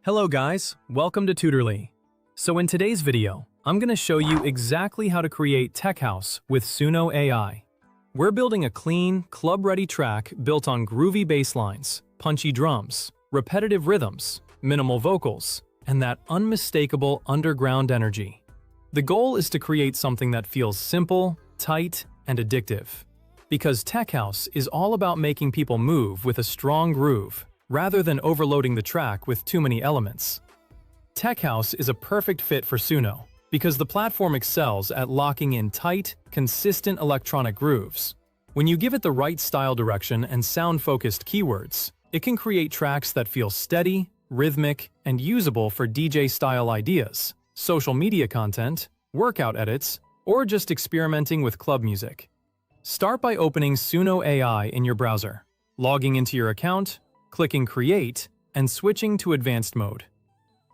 Hello guys, welcome to Tutorly. So in today's video, I'm going to show you exactly how to create tech house with Suno AI. We're building a clean, club-ready track built on groovy bass lines, punchy drums, repetitive rhythms, minimal vocals, and that unmistakable underground energy. The goal is to create something that feels simple, tight, and addictive. Because tech house is all about making people move with a strong groove, rather than overloading the track with too many elements. Tech house is a perfect fit for Suno, because the platform excels at locking in tight, consistent electronic grooves. When you give it the right style direction and sound-focused keywords, it can create tracks that feel steady, rhythmic, and usable for DJ-style ideas, social media content, workout edits, or just experimenting with club music. Start by opening Suno AI in your browser, logging into your account, clicking Create, and switching to Advanced Mode.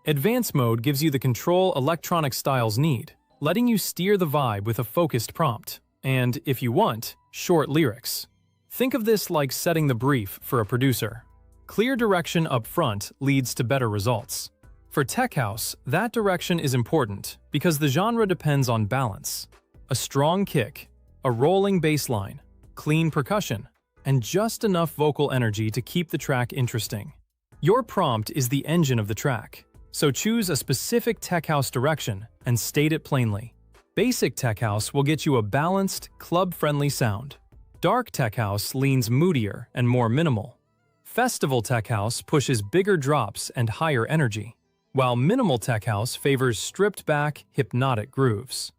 Advanced Mode gives you the control electronic styles need, letting you steer the vibe with a focused prompt, and, if you want, short lyrics. Think of this like setting the brief for a producer. Clear direction up front leads to better results. For tech house, that direction is important because the genre depends on balance. A strong kick, a rolling bass line, clean percussion, and just enough vocal energy to keep the track interesting. Your prompt is the engine of the track, so choose a specific tech house direction and state it plainly. Basic tech house will get you a balanced, club-friendly sound. Dark tech house leans moodier and more minimal. Festival tech house pushes bigger drops and higher energy, while minimal tech house favors stripped-back, hypnotic grooves.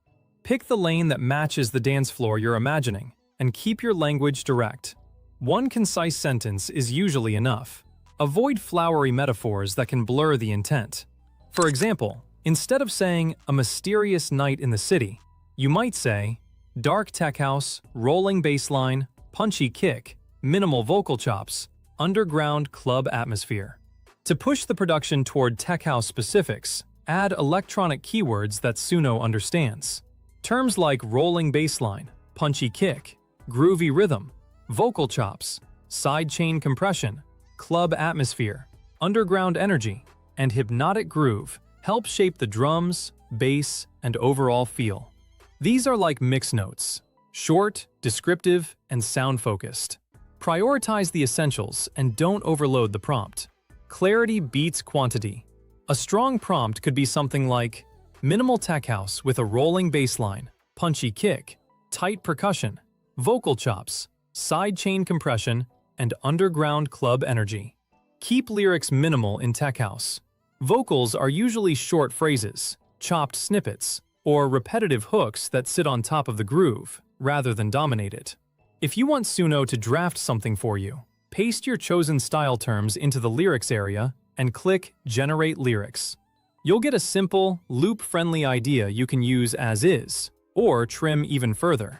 Pick the lane that matches the dance floor you're imagining, and keep your language direct. One concise sentence is usually enough. Avoid flowery metaphors that can blur the intent. For example, instead of saying, "a mysterious night in the city," you might say, "dark tech house, rolling bass line, punchy kick, minimal vocal chops, underground club atmosphere." To push the production toward tech house specifics, add electronic keywords that Suno understands. Terms like rolling bass line, punchy kick, groovy rhythm, vocal chops, sidechain compression, club atmosphere, underground energy, and hypnotic groove help shape the drums, bass, and overall feel. These are like mix notes, short, descriptive, and sound-focused. Prioritize the essentials and don't overload the prompt. Clarity beats quantity. A strong prompt could be something like, minimal tech house with a rolling bass line, punchy kick, tight percussion, vocal chops, sidechain compression, and underground club energy. Keep lyrics minimal in tech house. Vocals are usually short phrases, chopped snippets, or repetitive hooks that sit on top of the groove, rather than dominate it. If you want Suno to draft something for you, paste your chosen style terms into the lyrics area and click Generate Lyrics. You'll get a simple, loop-friendly idea you can use as is, or trim even further.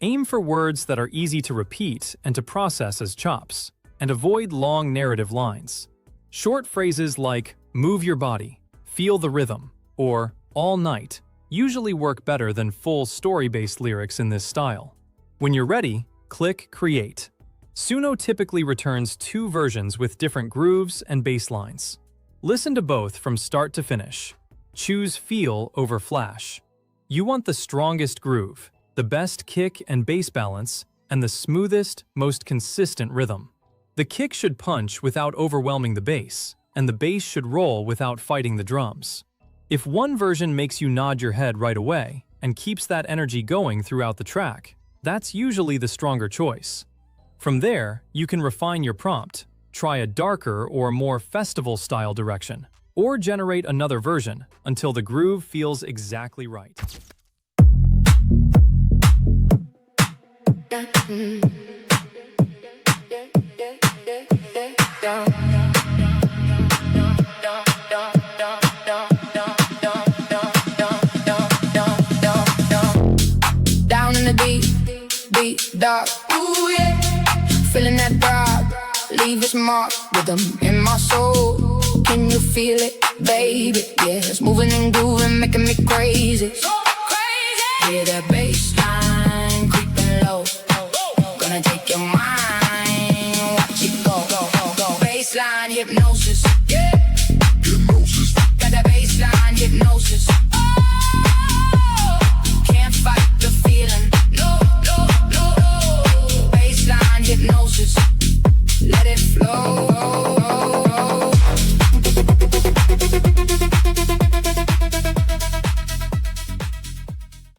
Aim for words that are easy to repeat and to process as chops, and avoid long narrative lines. Short phrases like, "move your body," "feel the rhythm," or "all night" usually work better than full story-based lyrics in this style. When you're ready, click Create. Suno typically returns two versions with different grooves and bass lines. Listen to both from start to finish. Choose Feel over Flash. You want the strongest groove, the best kick and bass balance, and the smoothest, most consistent rhythm. The kick should punch without overwhelming the bass, and the bass should roll without fighting the drums. If one version makes you nod your head right away and keeps that energy going throughout the track, that's usually the stronger choice. From there, you can refine your prompt, try a darker or more festival-style direction, or generate another version until the groove feels exactly right. Down in the deep, dark, ooh yeah. Feeling that drop, leave its mark, rhythm in my soul. Can you feel it, baby? Yeah, it's moving and grooving, making me crazy. So crazy. Hear that bass.